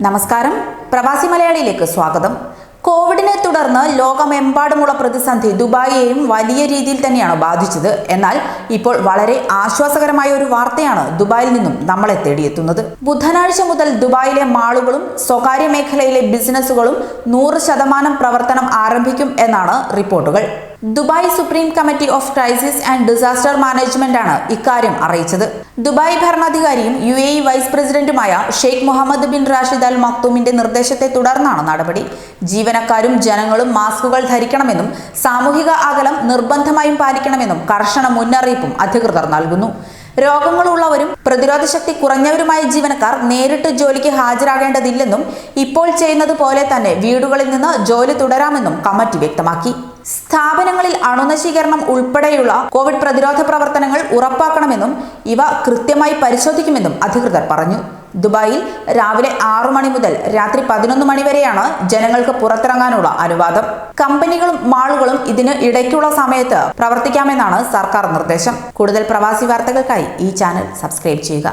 നമസ്കാരം, പ്രവാസി മലയാളിയിലേക്ക് സ്വാഗതം. കോവിഡിനെ തുടർന്ന് ലോകമെമ്പാടുമുള്ള പ്രതിസന്ധി ദുബായിയെയും വലിയ രീതിയിൽ തന്നെയാണ് ബാധിച്ചത്. എന്നാൽ ഇപ്പോൾ വളരെ ആശ്വാസകരമായ ഒരു വാർത്തയാണ് ദുബായിൽ നിന്നും നമ്മളെ തേടിയെത്തുന്നത്. ബുധനാഴ്ച മുതൽ ദുബായിലെ മാളുകളും സ്വകാര്യ മേഖലയിലെ ബിസിനസ്സുകളും 100% പ്രവർത്തനം ആരംഭിക്കും എന്നാണ് റിപ്പോർട്ടുകൾ. Dubai supreme committee of crisis and disaster management ആണ് ഇക്കാര്യം അറിയിച്ചത്. ദുബായ് ഭരണാധികാരിയും UAE വൈസ് പ്രസിഡന്റുമായ ഷെയ്ഖ് മുഹമ്മദ് ബിൻ റാഷിദ് അൽ മക്തൂമിന്റെ നിർദ്ദേശത്തെ തുടർന്നാണ് നടപടി. ജീവനക്കാരും ജനങ്ങളും മാസ്കുകൾ ധരിക്കണമെന്നും സാമൂഹിക അകലം നിർബന്ധമായും പാലിക്കണമെന്നും കർശന മുന്നറിയിപ്പും അധികൃതർ നൽകുന്നു. രോഗങ്ങളുള്ളവരും പ്രതിരോധ ശക്തി കുറഞ്ഞവരുമായ ജീവനക്കാർ നേരിട്ട് ജോലിക്ക് ഹാജരാകേണ്ടതില്ലെന്നും ഇപ്പോൾ ചെയ്യുന്നത് പോലെ തന്നെ വീടുകളിൽ നിന്ന് ജോലി തുടരാമെന്നും കമ്മിറ്റി വ്യക്തമാക്കി. സ്ഥാപനങ്ങളിൽ അണുനശീകരണം ഉൾപ്പെടെയുള്ള കോവിഡ് പ്രതിരോധ പ്രവർത്തനങ്ങൾ ഉറപ്പാക്കണമെന്നും ഇവ കൃത്യമായി പരിശോധിക്കുമെന്നും അധികൃതർ പറഞ്ഞു. ദുബായിൽ രാവിലെ 6 മണി മുതൽ രാത്രി 11 മണി വരെയാണ് ജനങ്ങൾക്ക് പുറത്തിറങ്ങാനുള്ള അനുവാദം. കമ്പനികളും മാളുകളും ഇതിന് ഇടയ്ക്കുള്ള സമയത്ത് പ്രവർത്തിക്കാമെന്നാണ് സർക്കാർ നിർദ്ദേശം. കൂടുതൽ പ്രവാസി വാർത്തകൾക്കായി ഈ ചാനൽ സബ്സ്ക്രൈബ് ചെയ്യുക.